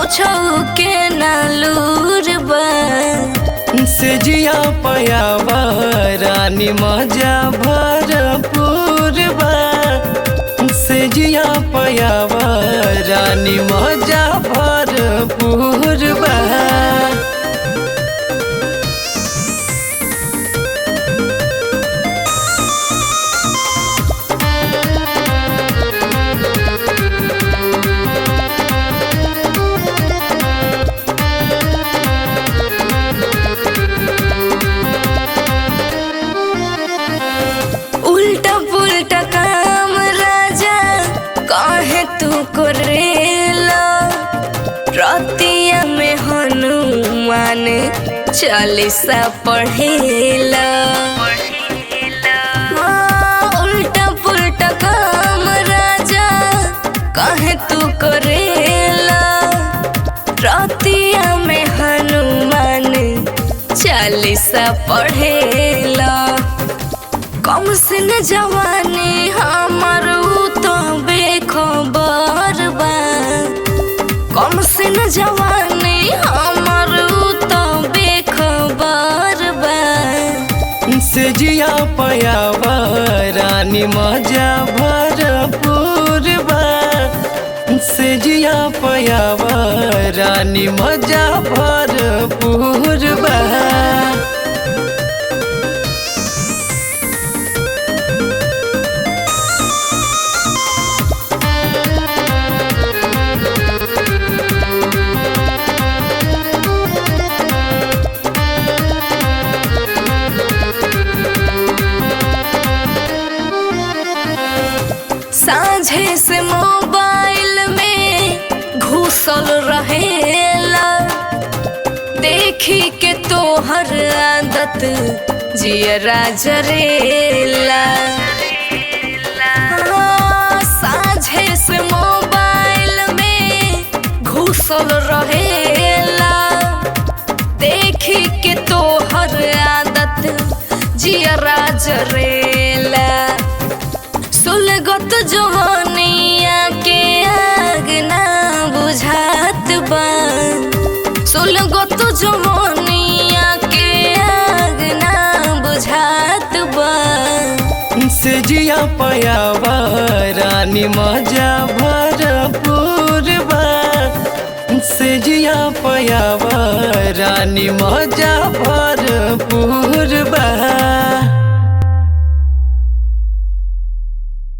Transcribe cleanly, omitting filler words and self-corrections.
कुछो के नालूर बा से जिया पयावा रानी मजा भरपूर बा से जिया पयावा रानी मजा भरपूर बा। उल्टा पुल्टा काम राजा काहे तू करेला रतिया में हनुमान चालीसा पढ़ेला। उल्टा पुल्टा काम राजा काहे तू करेला रतिया में हनुमान चालीसा पढ़ेला। कम सिन जवानी हमर तो बेखबर बा कम सिन जवानी हमर तो बेखबर बा से जिया पयावा रानी मजा भरपूर बा से जिया पयावा रानी मजा भरपूर बा। साझे से मोबाइल में घुसल रहेला देखी के तोहर आदत जियरा जरेला। साझे से मोबाइल में घुसल रहेला देखी के तोहर आदत जियरा जरेला। सुलगत जवानिया के आग ना बुझात बा सुलगत जवानिया के आग ना बुझात बा से जिया पयावा रानी मजा भरपूर बा से जिया पयावा रानी मजा भरपूर बा।